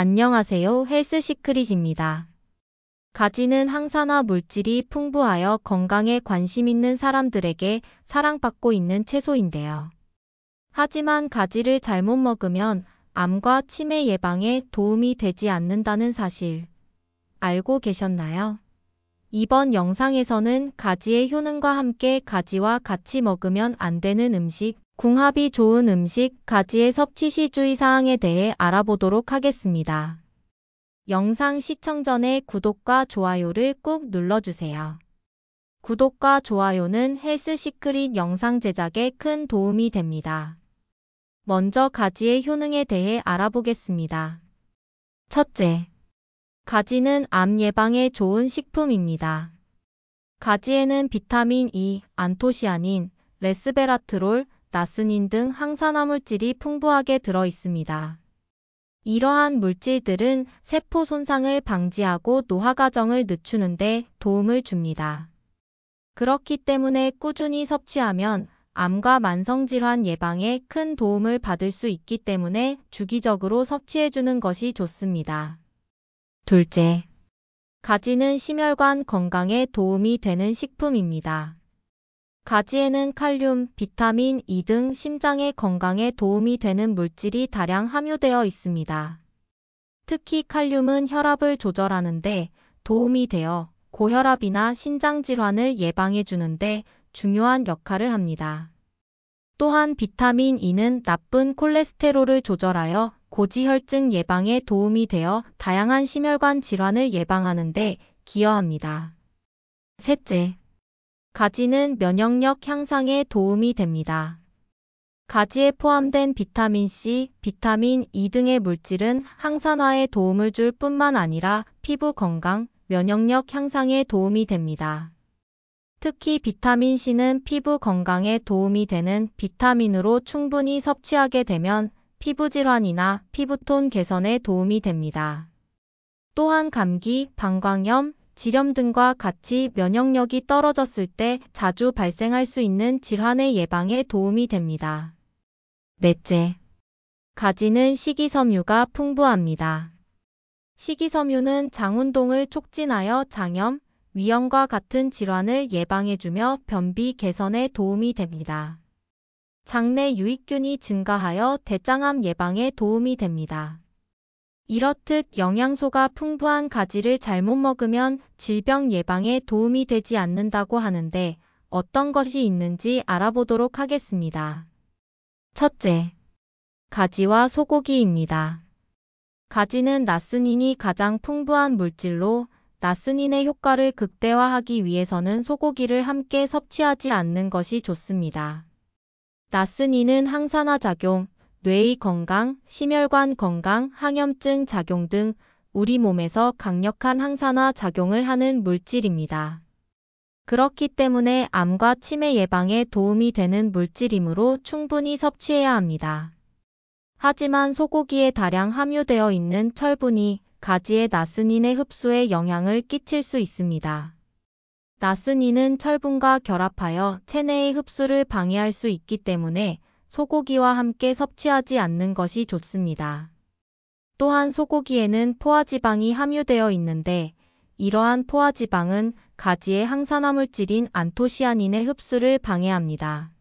안녕하세요. 헬스시크릿입니다. 가지는 항산화 물질이 풍부하여 건강에 관심 있는 사람들에게 사랑받고 있는 채소인데요. 하지만 가지를 잘못 먹으면 암과 치매 예방에 도움이 되지 않는다는 사실 알고 계셨나요? 이번 영상에서는 가지의 효능과 함께 가지와 같이 먹으면 안 되는 음식, 궁합이 좋은 음식, 가지의 섭취 시 주의사항에 대해 알아보도록 하겠습니다. 영상 시청 전에 구독과 좋아요를 꾹 눌러주세요. 구독과 좋아요는 헬스시크릿 영상 제작에 큰 도움이 됩니다. 먼저 가지의 효능에 대해 알아보겠습니다. 첫째, 가지는 암 예방에 좋은 식품입니다. 가지에는 비타민 E, 안토시아닌, 레스베라트롤, 나스닌 등 항산화 물질이 풍부하게 들어 있습니다. 이러한 물질들은 세포 손상을 방지하고 노화 과정을 늦추는 데 도움을 줍니다. 그렇기 때문에 꾸준히 섭취하면 암과 만성질환 예방에 큰 도움을 받을 수 있기 때문에 주기적으로 섭취해주는 것이 좋습니다. 둘째, 가지는 심혈관 건강에 도움이 되는 식품입니다. 가지에는 칼륨, 비타민 E 등 심장의 건강에 도움이 되는 물질이 다량 함유되어 있습니다. 특히 칼륨은 혈압을 조절하는 데 도움이 되어 고혈압이나 신장질환을 예방해 주는데 중요한 역할을 합니다. 또한 비타민 E는 나쁜 콜레스테롤을 조절하여 고지혈증 예방에 도움이 되어 다양한 심혈관 질환을 예방하는 데 기여합니다. 셋째, 가지는 면역력 향상에 도움이 됩니다. 가지에 포함된 비타민 C, 비타민 E 등의 물질은 항산화에 도움을 줄 뿐만 아니라 피부 건강, 면역력 향상에 도움이 됩니다. 특히 비타민 C는 피부 건강에 도움이 되는 비타민으로 충분히 섭취하게 되면 피부 질환이나 피부톤 개선에 도움이 됩니다. 또한 감기, 방광염, 질염 등과 같이 면역력이 떨어졌을 때 자주 발생할 수 있는 질환의 예방에 도움이 됩니다. 넷째, 가지는 식이섬유가 풍부합니다. 식이섬유는 장운동을 촉진하여 장염, 위염과 같은 질환을 예방해주며 변비 개선에 도움이 됩니다. 장내 유익균이 증가하여 대장암 예방에 도움이 됩니다. 이렇듯 영양소가 풍부한 가지를 잘못 먹으면 질병 예방에 도움이 되지 않는다고 하는데 어떤 것이 있는지 알아보도록 하겠습니다. 첫째, 가지와 소고기입니다. 가지는 나스닌이 가장 풍부한 물질로 나스닌의 효과를 극대화하기 위해서는 소고기를 함께 섭취하지 않는 것이 좋습니다. 나스닌은 항산화 작용, 뇌의 건강, 심혈관 건강, 항염증 작용 등 우리 몸에서 강력한 항산화 작용을 하는 물질입니다. 그렇기 때문에 암과 치매 예방에 도움이 되는 물질이므로 충분히 섭취해야 합니다. 하지만 소고기에 다량 함유되어 있는 철분이 가지의 나스닌의 흡수에 영향을 끼칠 수 있습니다. 나스닌은 철분과 결합하여 체내의 흡수를 방해할 수 있기 때문에 소고기와 함께 섭취하지 않는 것이 좋습니다. 또한 소고기에는 포화지방이 함유되어 있는데 이러한 포화지방은 가지의 항산화 물질인 안토시아닌의 흡수를 방해합니다.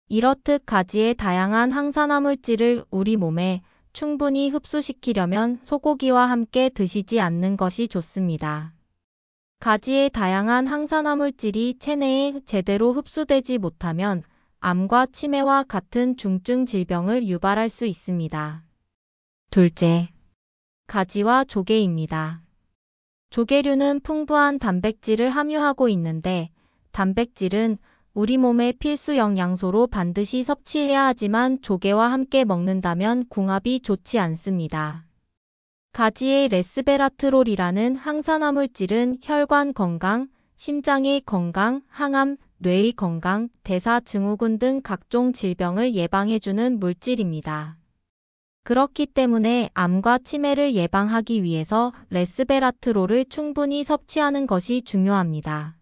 이렇듯 가지의 다양한 항산화 물질을 우리 몸에 충분히 흡수시키려면 소고기와 함께 드시지 않는 것이 좋습니다. 가지의 다양한 항산화 물질이 체내에 제대로 흡수되지 못하면 암과 치매와 같은 중증 질병을 유발할 수 있습니다. 둘째, 가지와 조개입니다. 조개류는 풍부한 단백질을 함유하고 있는데 단백질은 우리 몸의 필수 영양소로 반드시 섭취해야 하지만 조개와 함께 먹는다면 궁합이 좋지 않습니다. 가지의 레스베라트롤이라는 항산화 물질은 혈관 건강, 심장의 건강, 항암, 뇌의 건강, 대사 증후군 등 각종 질병을 예방해주는 물질입니다. 그렇기 때문에 암과 치매를 예방하기 위해서 레스베라트롤을 충분히 섭취하는 것이 중요합니다.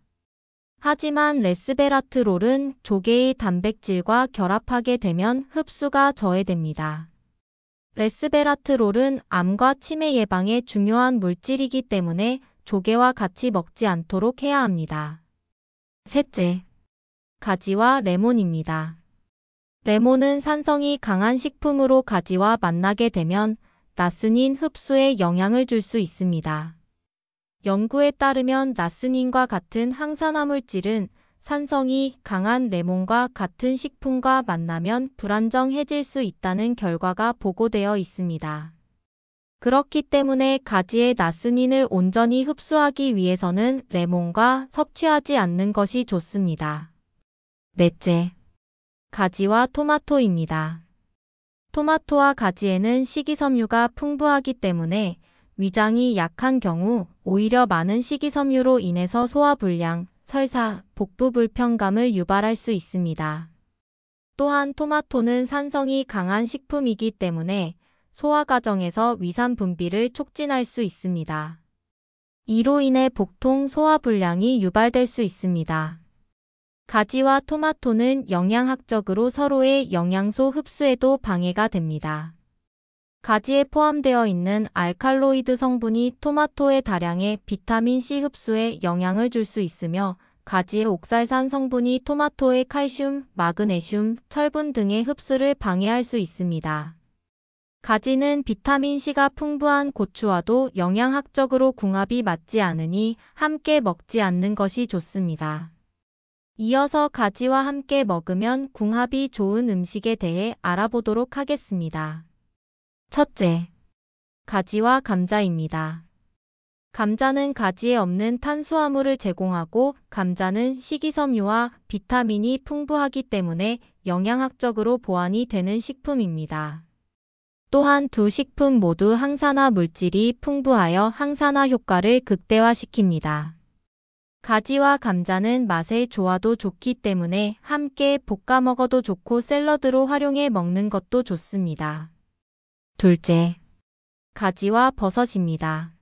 하지만 레스베라트롤은 조개의 단백질과 결합하게 되면 흡수가 저해됩니다. 레스베라트롤은 암과 치매 예방에 중요한 물질이기 때문에 조개와 같이 먹지 않도록 해야 합니다. 셋째, 가지와 레몬입니다. 레몬은 산성이 강한 식품으로 가지와 만나게 되면 나스닌 흡수에 영향을 줄 수 있습니다. 연구에 따르면 나스닌과 같은 항산화 물질은 산성이 강한 레몬과 같은 식품과 만나면 불안정해질 수 있다는 결과가 보고되어 있습니다. 그렇기 때문에 가지의 나스닌을 온전히 흡수하기 위해서는 레몬과 섭취하지 않는 것이 좋습니다. 넷째, 가지와 토마토입니다. 토마토와 가지에는 식이섬유가 풍부하기 때문에 위장이 약한 경우 오히려 많은 식이섬유로 인해서 소화불량, 설사, 복부 불편감을 유발할 수 있습니다. 또한 토마토는 산성이 강한 식품이기 때문에 소화 과정에서 위산 분비를 촉진할 수 있습니다. 이로 인해 복통, 소화불량이 유발될 수 있습니다. 가지와 토마토는 영양학적으로 서로의 영양소 흡수에도 방해가 됩니다. 가지에 포함되어 있는 알칼로이드 성분이 토마토의 다량의 비타민C 흡수에 영향을 줄 수 있으며 가지의 옥살산 성분이 토마토의 칼슘, 마그네슘, 철분 등의 흡수를 방해할 수 있습니다. 가지는 비타민C가 풍부한 고추와도 영양학적으로 궁합이 맞지 않으니 함께 먹지 않는 것이 좋습니다. 이어서 가지와 함께 먹으면 궁합이 좋은 음식에 대해 알아보도록 하겠습니다. 첫째, 가지와 감자입니다. 감자는 가지에 없는 탄수화물을 제공하고 감자는 식이섬유와 비타민이 풍부하기 때문에 영양학적으로 보완이 되는 식품입니다. 또한 두 식품 모두 항산화 물질이 풍부하여 항산화 효과를 극대화시킵니다. 가지와 감자는 맛의 조화도 좋기 때문에 함께 볶아 먹어도 좋고 샐러드로 활용해 먹는 것도 좋습니다. 둘째, 가지와 버섯입니다.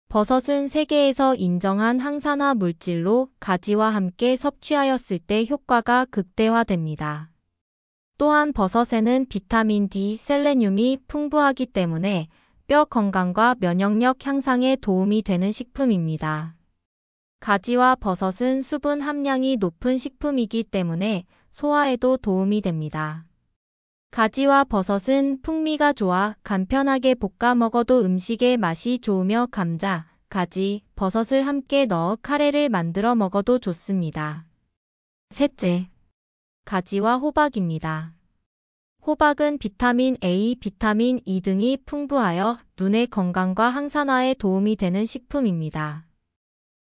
버섯은 세계에서 인정한 항산화 물질로 가지와 함께 섭취하였을 때 효과가 극대화됩니다. 또한 버섯에는 비타민 D, 셀레늄이 풍부하기 때문에 뼈 건강과 면역력 향상에 도움이 되는 식품입니다. 가지와 버섯은 수분 함량이 높은 식품이기 때문에 소화에도 도움이 됩니다. 가지와 버섯은 풍미가 좋아 간편하게 볶아 먹어도 음식의 맛이 좋으며 감자, 가지, 버섯을 함께 넣어 카레를 만들어 먹어도 좋습니다. 셋째, 가지와 호박입니다. 호박은 비타민 A, 비타민 E 등이 풍부하여 눈의 건강과 항산화에 도움이 되는 식품입니다.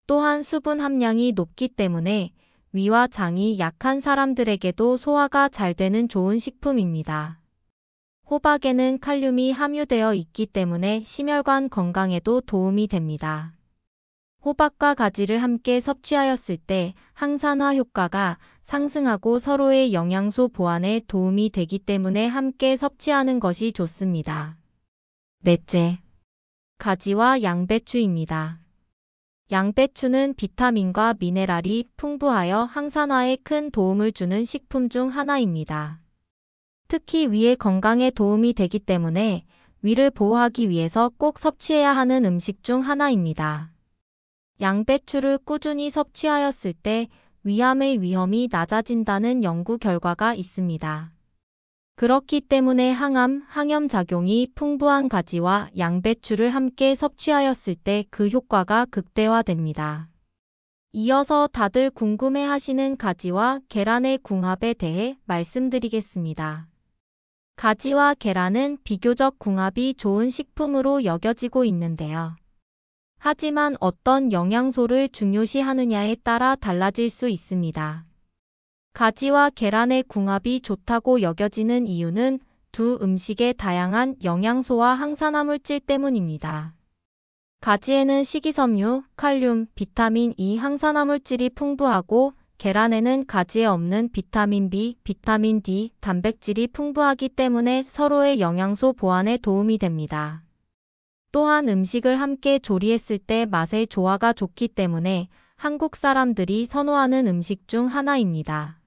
또한 수분 함량이 높기 때문에 위와 장이 약한 사람들에게도 소화가 잘 되는 좋은 식품입니다. 호박에는 칼륨이 함유되어 있기 때문에 심혈관 건강에도 도움이 됩니다. 호박과 가지를 함께 섭취하였을 때 항산화 효과가 상승하고 서로의 영양소 보완에 도움이 되기 때문에 함께 섭취하는 것이 좋습니다. 넷째, 가지와 양배추입니다. 양배추는 비타민과 미네랄이 풍부하여 항산화에 큰 도움을 주는 식품 중 하나입니다. 특히 위의 건강에 도움이 되기 때문에 위를 보호하기 위해서 꼭 섭취해야 하는 음식 중 하나입니다. 양배추를 꾸준히 섭취하였을 때 위암의 위험이 낮아진다는 연구 결과가 있습니다. 그렇기 때문에 항암, 항염작용이 풍부한 가지와 양배추를 함께 섭취하였을 때 그 효과가 극대화됩니다. 이어서 다들 궁금해하시는 가지와 계란의 궁합에 대해 말씀드리겠습니다. 가지와 계란은 비교적 궁합이 좋은 식품으로 여겨지고 있는데요. 하지만 어떤 영양소를 중요시하느냐에 따라 달라질 수 있습니다. 가지와 계란의 궁합이 좋다고 여겨지는 이유는 두 음식의 다양한 영양소와 항산화 물질 때문입니다. 가지에는 식이섬유, 칼륨, 비타민 E 항산화 물질이 풍부하고 계란에는 가지에 없는 비타민 B, 비타민 D, 단백질이 풍부하기 때문에 서로의 영양소 보완에 도움이 됩니다. 또한 음식을 함께 조리했을 때 맛의 조화가 좋기 때문에 한국 사람들이 선호하는 음식 중 하나입니다.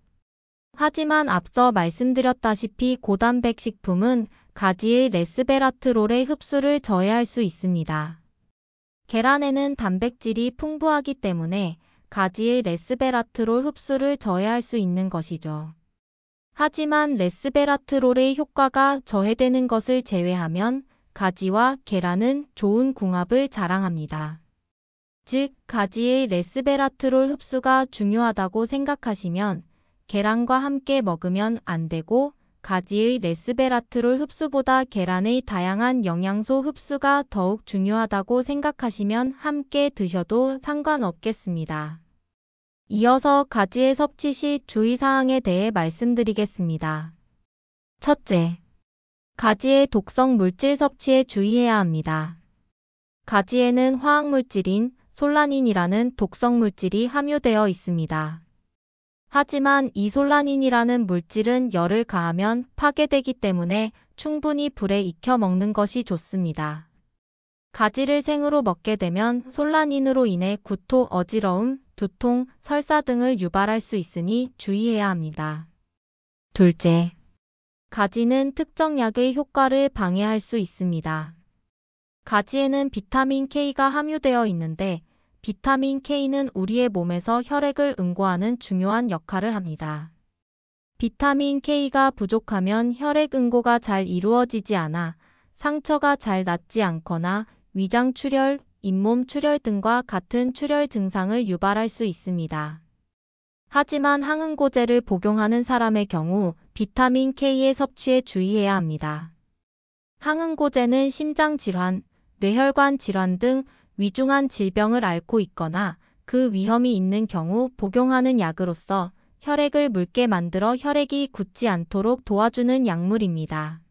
하지만 앞서 말씀드렸다시피 고단백 식품은 가지의 레스베라트롤의 흡수를 저해할 수 있습니다. 계란에는 단백질이 풍부하기 때문에 가지의 레스베라트롤 흡수를 저해할 수 있는 것이죠. 하지만 레스베라트롤의 효과가 저해되는 것을 제외하면 가지와 계란은 좋은 궁합을 자랑합니다. 즉, 가지의 레스베라트롤 흡수가 중요하다고 생각하시면 계란과 함께 먹으면 안 되고, 가지의 레스베라트롤 흡수보다 계란의 다양한 영양소 흡수가 더욱 중요하다고 생각하시면 함께 드셔도 상관없겠습니다. 이어서 가지의 섭취 시 주의사항에 대해 말씀드리겠습니다. 첫째, 가지의 독성 물질 섭취에 주의해야 합니다. 가지에는 화학물질인 솔라닌이라는 독성 물질이 함유되어 있습니다. 하지만 이 솔라닌이라는 물질은 열을 가하면 파괴되기 때문에 충분히 불에 익혀 먹는 것이 좋습니다. 가지를 생으로 먹게 되면 솔라닌으로 인해 구토, 어지러움, 두통, 설사 등을 유발할 수 있으니 주의해야 합니다. 둘째, 가지는 특정 약의 효과를 방해할 수 있습니다. 가지에는 비타민 K가 함유되어 있는데 비타민 K는 우리의 몸에서 혈액을 응고하는 중요한 역할을 합니다. 비타민 K가 부족하면 혈액 응고가 잘 이루어지지 않아 상처가 잘 낫지 않거나 위장 출혈, 잇몸 출혈 등과 같은 출혈 증상을 유발할 수 있습니다. 하지만 항응고제를 복용하는 사람의 경우 비타민 K의 섭취에 주의해야 합니다. 항응고제는 심장질환, 뇌혈관 질환 등 위중한 질병을 앓고 있거나 그 위험이 있는 경우 복용하는 약으로서 혈액을 묽게 만들어 혈액이 굳지 않도록 도와주는 약물입니다.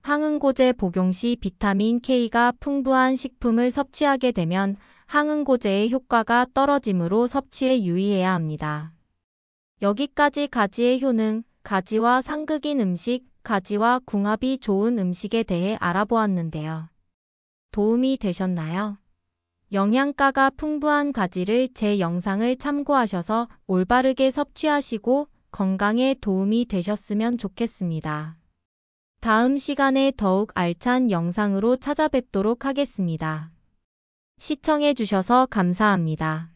항응고제 복용 시 비타민 K가 풍부한 식품을 섭취하게 되면 항응고제의 효과가 떨어지므로 섭취에 유의해야 합니다. 여기까지 가지의 효능, 가지와 상극인 음식, 가지와 궁합이 좋은 음식에 대해 알아보았는데요. 도움이 되셨나요? 영양가가 풍부한 가지를 제 영상을 참고하셔서 올바르게 섭취하시고 건강에 도움이 되셨으면 좋겠습니다. 다음 시간에 더욱 알찬 영상으로 찾아뵙도록 하겠습니다. 시청해주셔서 감사합니다.